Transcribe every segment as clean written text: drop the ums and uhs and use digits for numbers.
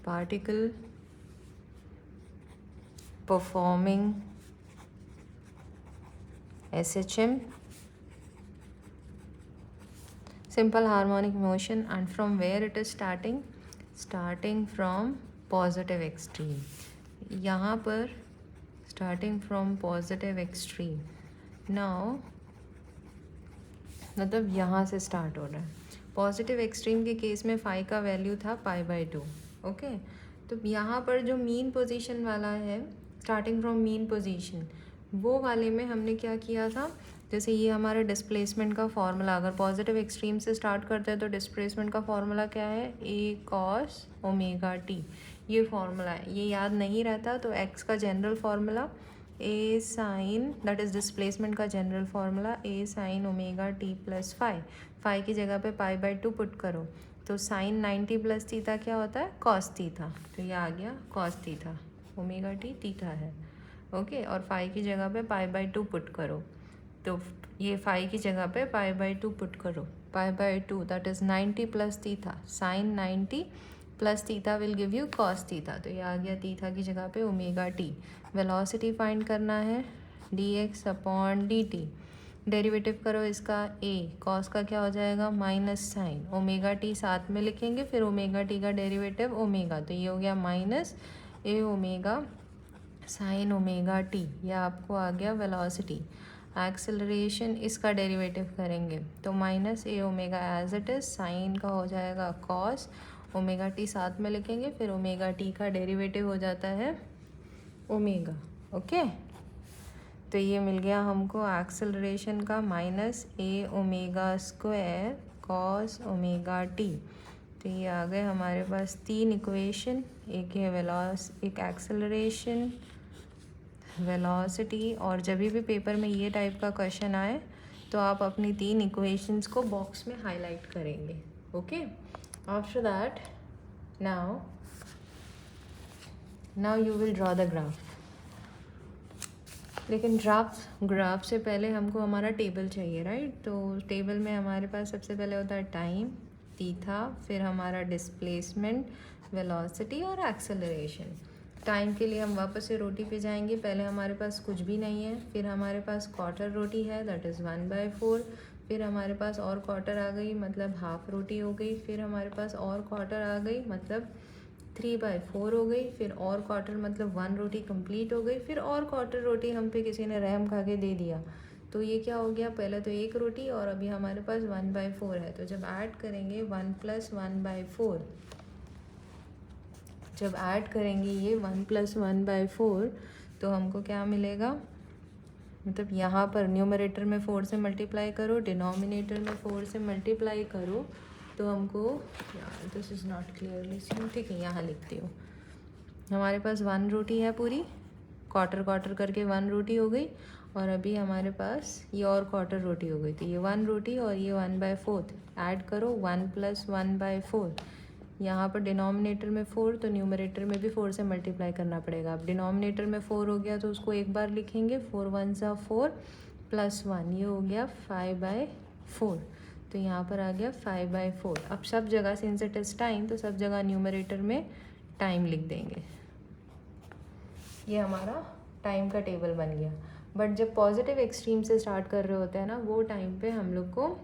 particle performing SHM, simple harmonic motion, and from where it is starting from positive extreme. यहाँ पर starting from positive extreme. Now मतलब यहाँ से start हो रहा है. पॉजिटिव एक्सट्रीम के केस में फाई का वैल्यू था π/2. ओके, तो यहाँ पर जो मीन पोजीशन वाला है, स्टार्टिंग फ्रॉम मीन पोजीशन, वो वाले में हमने क्या किया था, जैसे ये हमारा डिस्प्लेसमेंट का फॉर्मूला, अगर पॉजिटिव एक्सट्रीम से स्टार्ट करते हैं तो डिस्प्लेसमेंट का फॉर्मूला क्या है, a cos ωt. ये फॉर्मूला है, ये याद नहीं रहता तो x का general formula a sin, that is displacement का general formula a sin ωt plus phi की जगह पे π/2 पुट करो तो sin 90 प्लस थीटा क्या होता है, cos थीटा. तो ये आ गया cos थीटा, ωt थीटा है. ओके, और फाई की जगह पे π/2 पुट करो तो ये फाई की जगह पे π/2 पुट करो, π/2 that is 90 plus theta, sin 90 plus theta will give you cos theta. तो ये आ गया थीटा की जगह पे ωt. वेलोसिटी फाइंड करना है dx/dt. डेरिवेटिव करो इसका a, cos का क्या हो जाएगा माइनस साइन, ωt साथ में लिखेंगे, फिर ωt का डेरिवेटिव ओमेगा, तो ये हो गया minus a omega sine ωt. यह आपको आ गया वेलोसिटी. एक्सेलरेशन, इसका डेरिवेटिव करेंगे तो minus a omega as it is, sine का हो जाएगा कॉस, ωt साथ में लिखेंगे, फिर ωt का डेरिवेटिव हो जाता है ओमेगा. ओके, तो ये मिल गया हमको एक्सेलरेशन का minus a omega square cos ωt. तो ये आ गए हमारे पास 3 इक्वेशन, एक है एक एक्सेलरेशन, वेलोसिटी, और जब भी पेपर में ये टाइप का क्वेश्चन आए तो आप अपनी 3 इक्वेशंस को बॉक्स में हाईलाइट करेंगे. Okay, after that now you will draw the graph. लेकिन ग्राफ से पहले हमको हमारा टेबल चाहिए, राइट. तो टेबल में हमारे पास सबसे पहले होता है टाइम, थीटा, फिर हमारा डिस्प्लेसमेंट, वेलोसिटी और एक्सेलरेशन. टाइम के लिए हम वापस से रोटी पे जाएंगे. पहले हमारे पास कुछ भी नहीं है, फिर हमारे पास क्वार्टर रोटी है, दैट इज़ 1/4. फिर हमारे पास और क्वार्टर आ गई, मतलब हाफ रोटी हो गई. फिर हमारे पास और क्वार्टर आ गई, मतलब 3/4 हो गई. फिर और क्वार्टर मतलब 1 रोटी कंप्लीट हो गई. फिर और क्वार्टर रोटी हम पे किसी ने रहम खा के दे दिया, तो ये क्या हो गया, पहले तो 1 रोटी और अभी हमारे पास 1/4 है. तो जब ऐड करेंगे 1 + 1/4, जब ऐड करेंगे ये 1 + 1/4 तो हमको क्या मिलेगा, मतलब यहाँ पर न्यूमरेटर में 4 से मल्टीप्लाई करो, डिनोमिनेटर में 4 से मल्टीप्लाई करो, तो हमको, यार this is not clearly seen, ठीक है यहाँ लिखती हूँ. हमारे पास 1 रोटी है पूरी, क्वार्टर करके 1 रोटी हो गई, और अभी हमारे पास ये और क्वार्टर रोटी हो गई. तो ये 1 रोटी और ये 1/4 ऐड करो, 1 + 1/4. यहाँ पर डिनोमिनेटर में 4 तो न्यूमरेटर में भी 4 से मल्टीप्लाई करना पड़ेगा. अब डिनोमिनेटर में 4 हो गया तो उसको एक बार लिखेंगे, 4 × 1 = 4 + 1, ये हो गया 5/4. तो यहाँ पर आ गया 5/4. अब सब जगह सिंस इट इज़ टाइम, तो सब जगह न्यूमरेटर में टाइम लिख देंगे. ये हमारा टाइम का टेबल बन गया. बट जब पॉजिटिव एक्सट्रीम से स्टार्ट कर रहे होते हैं ना, वो टाइम पे हम लोग को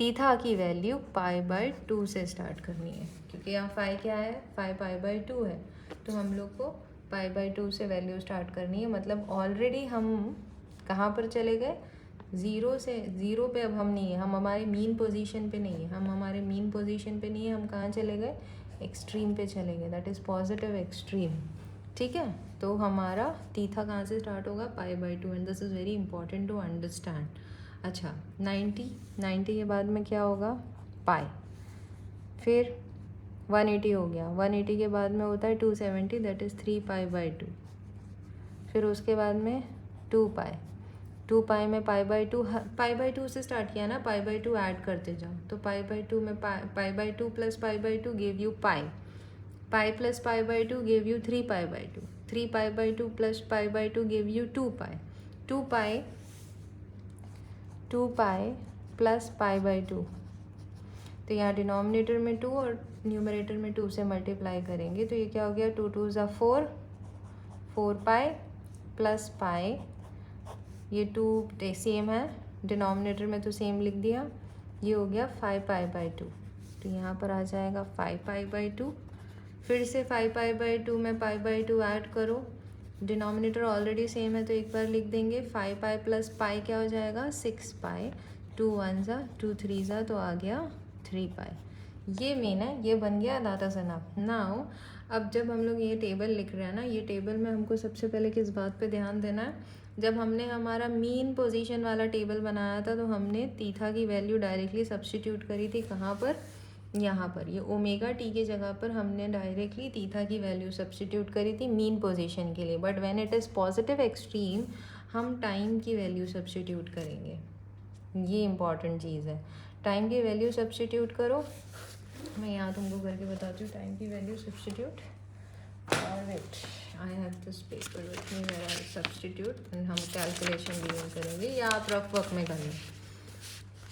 थीटा की वैल्यू π/2 से स्टार्ट करनी है, क्योंकि यहाँ फाई क्या है, फाई π/2 है. तो हम लोग को π/2 से वैल्यू स्टार्ट करनी है. मतलब ऑलरेडी हम कहाँ पर चले गए, ज़ीरो पे अब हम नहीं है, हम हमारे मीन पोजीशन पे नहीं है, हम हमारे मीन पोजीशन पे नहीं है, हम कहाँ चले गए, एक्सट्रीम पे चले गए, दैट इज़ पॉजिटिव एक्सट्रीम. ठीक है, तो हमारा थीटा कहाँ से स्टार्ट होगा, π/2, and this is very important to understand. अच्छा, 90 के बाद में क्या होगा, पाई, फिर 180 हो गया, 180 के बाद में होता है 270, दैट इज़ 3π/2. फिर उसके बाद में 2π में π/2 से स्टार्ट किया ना, π/2 ऐड करते जाओ, तो π/2 में π/2 + π/2 give you pi + π/2 give you 3π/2, 3π/2 + π/2 give you 2π + π/2. तो यहाँ डिनोमिनेटर में 2 और न्यूमरेटर में 2 से मल्टीप्लाई करेंगे तो ये क्या हो गया, 2 2 ज़ा 4, 4 पाई प्लस पाई, ये 2 सेम है, डिनोमिनेटर में तो सेम लिख दिया, ये हो गया 5 पाई बाई 2। तो यहाँ पर आ जाएगा 5 पाई बाई 2। फिर से 5 पाई बाई 2 में पाई बाई 2 ऐड करो, डिनोमिनेटर ऑलरेडी सेम है तो एक बार लिख देंगे, 5 पाई प्लस पाई क्या हो जाएगा 6 पाई, 2 1 ज़ा 2 3 ज़ा तो आ गया 3 पाई। ये मेन है, ये बन गया दाता सनाप। नाउ अब जब हम लोग ये टेबल लिख रहे हैं ना, ये टेबल में हमको सबसे पहले किस बात पे ध्यान देना है, जब हमने हमारा मीन पोजीशन वाला टेबल बनाया था तो हमने थीटा की वैल्यू डायरेक्टली सब्स्टिट्यूट करी थी कहाँ पर, यहाँ पर, ये ओमेगा टी की जगह पर हमने डायरेक्टली थीटा की वैल्यू सब्स्टिट्यूट करी थी मीन पोजीशन के लिए। But when it is positive extreme हम टाइम की वैल्यू सब्स्टिट्यूट करेंगे, ये इंपॉर्टेंट चीज़ है। टाइम की वैल्यू सब्स्टिट्यूट करो, मैं यहाँ तुमको करके बताती हूँ टाइम की value substitute. Wait, I have this paper with me where I substitute and हम कैलकुलेशन भी करेंगे, या आप रफ वर्क में कर लें,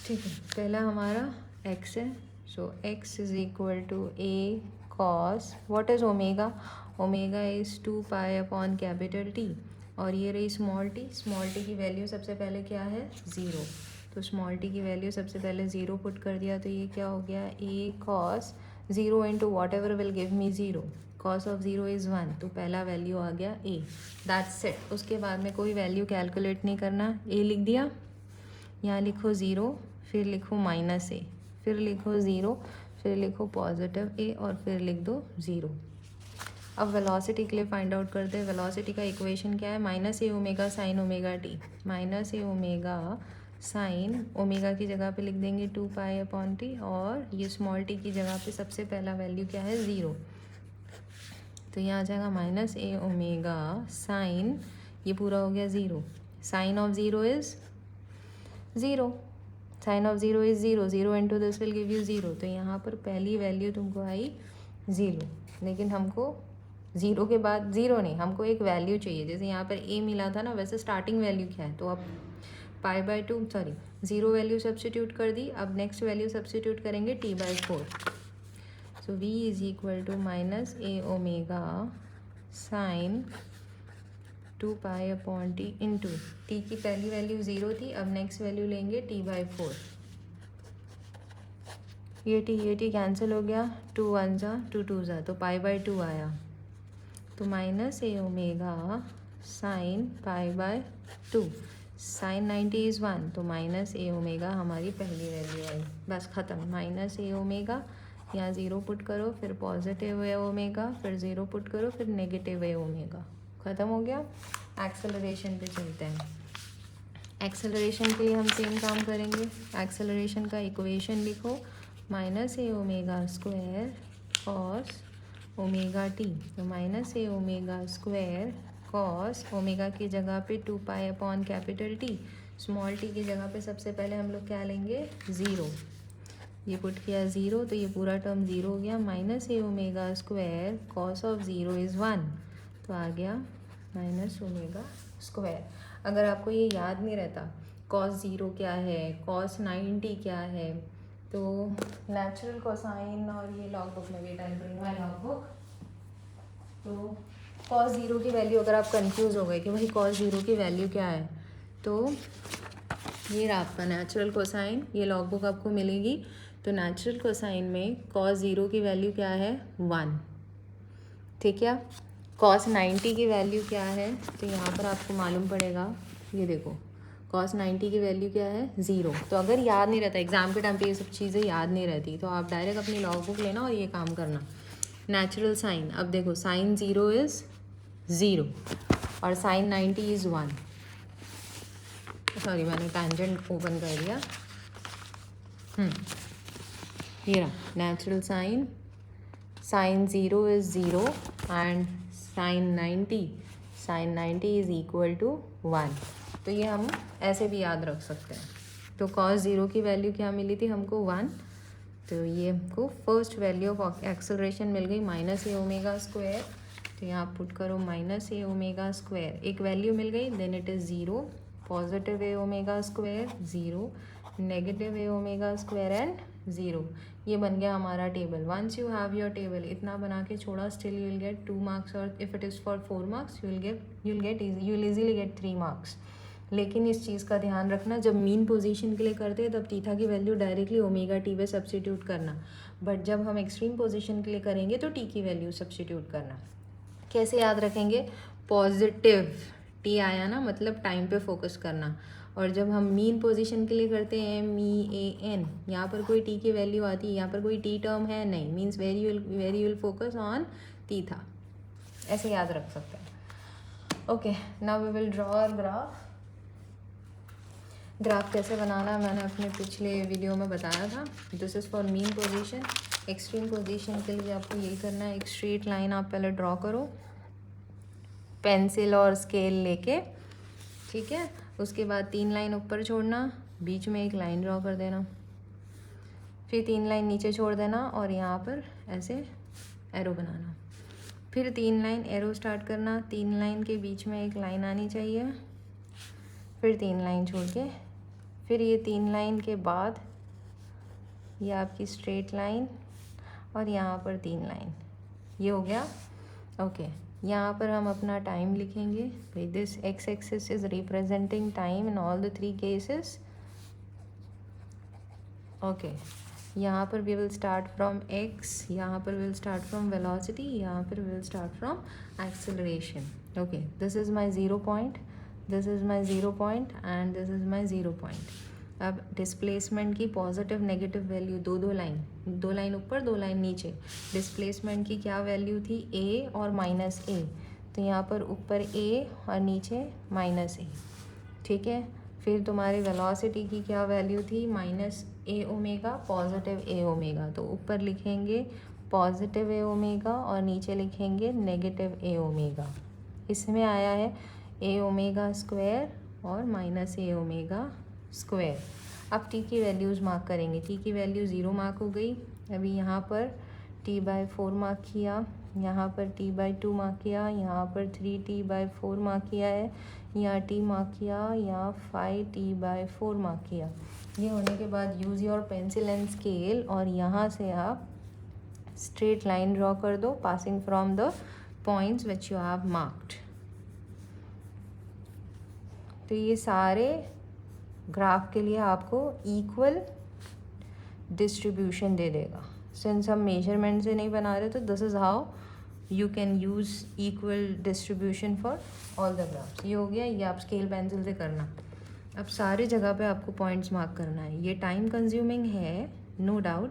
ठीक है। पहला हमारा x है, so x is equal to a cos, what is omega, omega is 2 pi upon capital T, और ये रही स्मॉल t की वैल्यू सबसे पहले क्या है 0, तो स्मॉल t की वैल्यू सबसे पहले 0 पुट कर दिया तो ये क्या हो गया a cos 0 into what ever will give me 0, cos of 0 is 1, तो पहला वैल्यू आ गया a, दैट्स इट। उसके बाद में कोई वैल्यू कैलकुलेट नहीं करना, a लिख दिया, यहाँ लिखो 0, फिर लिखो माइनस a, फिर लिखो 0, फिर लिखो पॉजिटिव a और फिर लिख दो 0। अब वेलोसिटी के लिए फाइंड आउट करते हैं। वेलोसिटी का इक्वेशन क्या है, माइनस ए omega sine omega t, minus ए ओमेगा साइन ओमेगा की जगह पे लिख देंगे 2 पाई अपॉन टी, और ये स्मॉल टी की जगह पे सबसे पहला वैल्यू क्या है 0, तो यहाँ आ जाएगा माइनस ए ओमेगा साइन, ये पूरा हो गया 0, sine of 0 is 0, sine of 0 is 0, 0 into this will give you 0, तो यहाँ पर पहली वैल्यू तुमको आई 0, लेकिन हमको 0 के बाद 0 नहीं, हमको एक वैल्यू चाहिए, जैसे यहाँ पर a मिला था ना, वैसे स्टार्टिंग वैल्यू क्या है, तो अब pi by 2 sorry 0 value substitute कर दी, अब नेक्स्ट वैल्यू सब्स्टिट्यूट करेंगे t by 4, so v is equal to minus A omega sine 2 pi upon T into T की पहली वैल्यू 0 थी, अब नेक्स्ट वैल्यू लेंगे t बाई 4, ये t कैंसिल हो गया, 2 1 ज़ा 2 2 ज़ा तो पाई बाई 2 आया, तो minus A omega sine pi by 2, sine 90 is 1, तो माइनस ए ओमेगा हमारी पहली वैल्यू आई, बस ख़त्म। माइनस ए ओमेगा, यहाँ 0 पुट करो, फिर पॉजिटिव ए ओमेगा, फिर 0 पुट करो, फिर नेगेटिव ए ओमेगा, ख़त्म हो गया। एक्सेलरेशन पे चलते हैं। एक्सेलरेशन के लिए हम सेम काम करेंगे, एक्सेलरेशन का इक्वेशन लिखो, माइनस ए omega square cos omega t, तो माइनस ए ओमेगा स्क्वायर कॉस ओमेगा की जगह पे 2 pi upon capital T, small T की जगह पे सबसे पहले हम लोग क्या लेंगे 0, ये पुट किया 0 तो ये पूरा टर्म 0 हो गया, minus A omega square cos of 0 is 1, तो आ गया माइनस ओमेगा स्क्वायर। अगर आपको ये याद नहीं रहता कॉस 0 क्या है, कॉस 90 क्या है, तो नेचुरल कोसाइन और ये लॉग बुक में wait I bring my log book, तो कॉस 0 की वैल्यू अगर आप कंफ्यूज हो गए कि भाई कॉस 0 की वैल्यू क्या है, तो ये रहा आपका नेचुरल कोसाइन, ये लॉग बुक आपको मिलेगी। तो नेचुरल कोसाइन में कॉस 0 की वैल्यू क्या है 1, ठीक है। कॉस 90 की वैल्यू क्या है, तो यहाँ पर आपको मालूम पड़ेगा, ये देखो कॉस 90 की वैल्यू क्या है 0। तो अगर याद नहीं रहता एग्जाम के टाइम पे, ये सब चीज़ें याद नहीं रहती, तो आप डायरेक्ट अपनी लॉग बुक लेना और ये काम करना। नेचुरल साइन, अब देखो साइन 0 इज़ 0 और साइन 90 इज़ 1, सॉरी मैंने टैंजेंट ओपन कर दिया, ये रहा natural sine, sine 0 is 0 and sine 90 is equal to 1, तो ये हम ऐसे भी याद रख सकते हैं। तो कॉस 0 की वैल्यू क्या मिली थी हमको 1, तो ये हमको फर्स्ट वैल्यू ऑफ एक्सेलरेशन मिल गई माइनस ए ओमेगा स्क्वायर, तो यहाँ पुट करो माइनस ए ओमेगा स्क्वायर, एक वैल्यू मिल गई, then it is 0, positive A omega square 0, negative A omega square and 0, ये बन गया हमारा table. Once you have your table, इतना बना के छोड़ा, still you will get 2 marks, और if it is for 4 marks you will easily get 3 marks. लेकिन इस चीज़ का ध्यान रखना, जब मीन पोजीशन के लिए करते हैं तब थीटा की वैल्यू डायरेक्टली ओमेगा टी पे सब्सटीट्यूट करना, बट जब हम एक्सट्रीम पोजीशन के लिए करेंगे तो टी की वैल्यू सब्सटीट्यूट करना. कैसे याद रखेंगे? पॉजिटिव टी आया ना, मतलब टाइम पे फोकस करना. और जब हम मीन पोजीशन के लिए करते हैं MEAN, यहाँ पर कोई टी की वैल्यू आती है, यहाँ पर कोई टी टर्म है नहीं, means very will focus on theta. ऐसे याद रख सकते हैं. Okay, now we will draw our graph. Graph कैसे बनाना है मैंने अपने पिछले वीडियो में बताया था. This is for mean position. Extreme position के लिए आपको यही करना है, एक स्ट्रेट लाइन आप पहले ड्रॉ करो पेंसिल और स्केल लेके, ठीक है. उसके बाद 3 लाइन ऊपर छोड़ना, बीच में एक लाइन ड्रॉ कर देना, फिर 3 लाइन नीचे छोड़ देना और यहाँ पर ऐसे एरो बनाना, फिर 3 लाइन एरो स्टार्ट करना, 3 लाइन के बीच में एक लाइन आनी चाहिए, फिर 3 लाइन छोड़ के, फिर ये 3 लाइन के बाद ये आपकी स्ट्रेट लाइन और यहाँ पर 3 लाइन, ये हो गया. ओके, यहाँ पर हम अपना टाइम लिखेंगे. भाई this X axis is representing time in all the 3 cases. Okay, यहाँ पर we will start from X, यहाँ पर विल स्टार्ट फ्रॉम वेलोसिटी, यहाँ पर will start from acceleration. Okay, this is my 0 point, this is my 0 point and this is my 0 point. अब displacement की positive negative value, दो line ऊपर 2 line नीचे. Displacement की क्या वैल्यू थी? a और -a. तो यहाँ पर ऊपर a और नीचे -a, ठीक है. फिर तुम्हारी वेलोसिटी की क्या वैल्यू थी? -a omega, positive a omega. तो ऊपर लिखेंगे पॉजिटिव a ओमेगा और नीचे लिखेंगे नेगेटिव a ओमेगा. इसमें आया है a ओमेगा स्क्वायर और -a ओमेगा स्क्वायर. अब टी की वैल्यूज़ मार्क करेंगे. टी की वैल्यू 0 मार्क हो गई. अभी यहाँ पर t/4 मार्क किया, यहाँ पर t/2 मार्क किया, यहाँ पर 3t/4 मार्क किया है, यहाँ t मार्क किया, यहाँ 5t/4 मार्क किया. ये होने के बाद use your pencil and scale और यहाँ से आप स्ट्रेट लाइन ड्रॉ कर दो passing from the points which you have marked. तो ये सारे ग्राफ के लिए आपको इक्वल डिस्ट्रीब्यूशन दे देगा. सिंस हम मेजरमेंट से नहीं बना रहे तो this is how you can use equal distribution for all the graphs. ये हो गया. ये आप स्केल पेंसिल से करना. अब सारे जगह पे आपको पॉइंट्स मार्क करना है. ये टाइम कंज्यूमिंग है no doubt,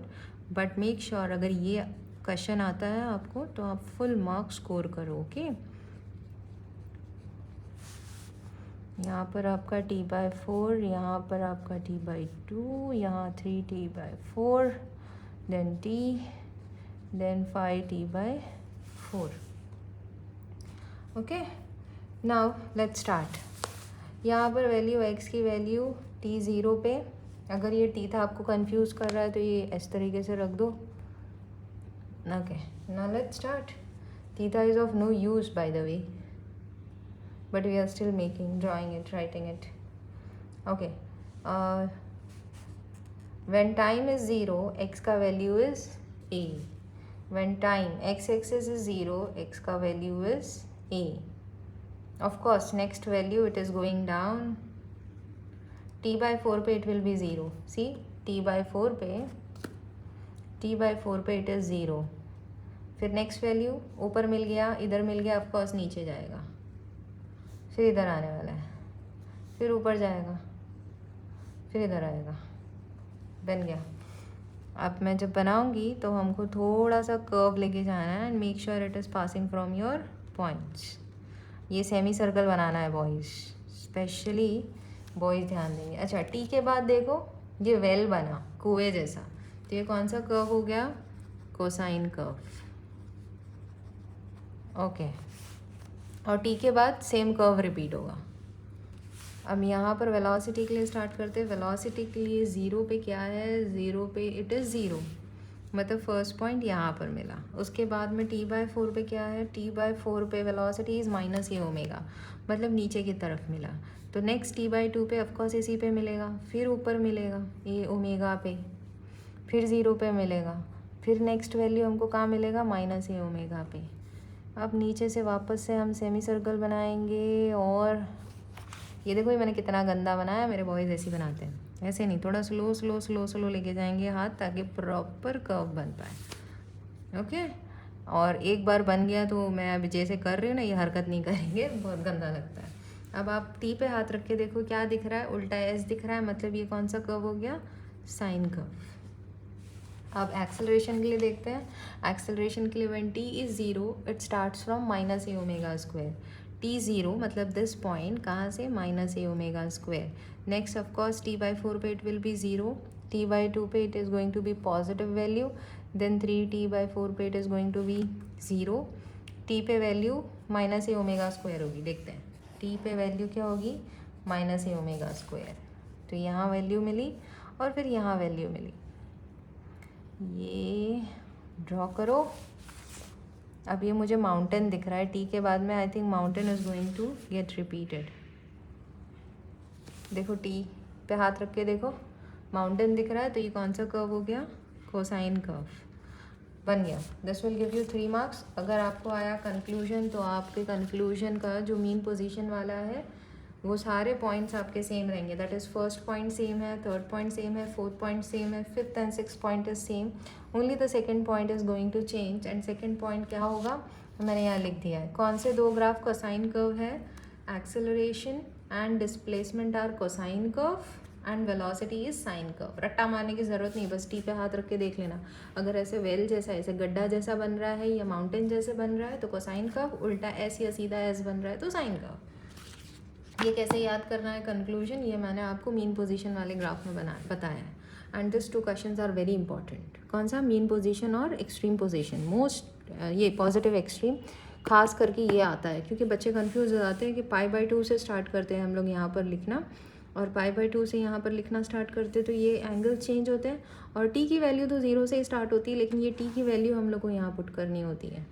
but make sure अगर ये क्वेश्चन आता है आपको तो आप फुल मार्क्स स्कोर करो. ओके, यहाँ पर आपका t/4, यहाँ पर आपका t/2, यहाँ 3t/4, then t, then 5t/4. Okay, now let's start. यहाँ पर वैल्यू x की वैल्यू t0 पे, अगर ये t था आपको कंफ्यूज कर रहा है तो ये इस तरीके से रख दो. Okay, now let's start. Theta is of no use by the way, but we are still drawing it, writing it. Okay, when time is 0, x का value is a. When time x-axis is 0, x का value is a. Of course, next value it is going down. t/4 पे it will be 0. See, t/4 पे it is 0. फिर next value ऊपर मिल गया, इधर मिल गया, of course नीचे जाएगा, फिर इधर आने वाला है, फिर ऊपर जाएगा, फिर इधर आएगा. बन गया. अब मैं जब बनाऊंगी तो हमको थोड़ा सा कर्व लेके जाना है and make sure it is passing from your points. ये सेमी सर्कल बनाना है बॉयज़, स्पेशली बॉयज़ ध्यान देंगे. अच्छा, टी के बाद देखो ये वेल बना कुएं जैसा, तो ये कौन सा कर्व हो गया? Cosine curve. ओके, और टी के बाद सेम कर्व रिपीट होगा. अब यहाँ पर वेलोसिटी के लिए स्टार्ट करते हैं. वेलोसिटी के लिए 0 पे क्या है? 0 पे इट इज़ 0, मतलब फर्स्ट पॉइंट यहाँ पर मिला. उसके बाद में t/4 पे क्या है? t/4 पे वेलोसिटी इज़ -a ओमेगा, मतलब नीचे की तरफ मिला. तो नेक्स्ट t/2 पे ऑफकोर्स इसी पे मिलेगा, फिर ऊपर मिलेगा a ओमेगा पे, फिर 0 पे मिलेगा, फिर नेक्स्ट वैल्यू हमको कहाँ मिलेगा, माइनस ए ओमेगा पे। अब नीचे से वापस से हम सेमी सर्कल बनाएंगे और ये देखो ये मैंने कितना गंदा बनाया, मेरे बॉयज़ ऐसे ही बनाते हैं, ऐसे नहीं, थोड़ा स्लो स्लो स्लो स्लो लेके जाएंगे हाथ ताकि प्रॉपर कर्व बन पाए। ओके, और एक बार बन गया तो मैं अभी जैसे कर रही हूँ ना ये हरकत नहीं करेंगे, बहुत गंदा लगता है। अब आप टी पे हाथ रख के देखो क्या दिख रहा है, उल्टा एस दिख रहा है, मतलब ये कौन सा कर्व हो गया, साइन कर्व। अब एक्सेलरेशन के लिए देखते हैं, एक्सेलरेशन के लिए when t is 0 it starts from minus A omega square. T 0 मतलब दिस पॉइंट कहाँ से, minus A omega square. Next of course t by 4 पे it will be 0, t by 2 पे it is going to be positive value, then 3t/4 पे it is going to be 0, t पे value minus ए omega square होगी। देखते हैं T पे value क्या होगी, माइनस ए ओमेगा स्क्वायर। तो यहाँ वैल्यू मिली और फिर यहाँ वैल्यू मिली, ये ड्रॉ करो। अब ये मुझे माउंटेन दिख रहा है, टी के बाद में I think mountain is going to get repeated. देखो टी पे हाथ रख के देखो, माउंटेन दिख रहा है, तो ये कौन सा कर्व हो गया, कोसाइन कर्व बन गया। This will give you 3 marks. अगर आपको आया कंक्लूजन तो आपके कंक्लूजन का जो मीन पोजीशन वाला है वो सारे पॉइंट्स आपके सेम रहेंगे। That is first point same है, थर्ड पॉइंट सेम है, फोर्थ पॉइंट सेम है, fifth and sixth point is same, only the second point is going to change. And second point क्या होगा, मैंने यहाँ लिख दिया है। कौन से 2 ग्राफ कोसाइन कर्व है, acceleration and displacement are cosine curve and velocity is sine curve. रट्टा मारने की ज़रूरत नहीं, बस टी पे हाथ रख के देख लेना। अगर ऐसे वेल जैसा, ऐसे गड्ढा जैसा बन रहा है या माउंटेन जैसे बन रहा है तो कोसाइन कर्व, उल्टा एस या सीधा एस बन रहा है तो साइन कर्व। ये कैसे याद करना है कंक्लूजन, ये मैंने आपको मीन पोजीशन वाले ग्राफ में बताया है। And this 2 questions are very important. कौन सा, मीन पोजीशन और एक्सट्रीम पोजीशन, मोस्ट ये पॉजिटिव एक्सट्रीम खास करके ये आता है, क्योंकि बच्चे कंफ्यूज हो जाते हैं कि π/2 से स्टार्ट करते हैं हम लोग यहाँ पर लिखना, और π/2 से यहाँ पर लिखना स्टार्ट करते तो ये एंगल चेंज होते हैं, और टी की वैल्यू तो 0 से ही स्टार्ट होती है, लेकिन ये टी की वैल्यू हम लोग को यहाँ पुट करनी होती है।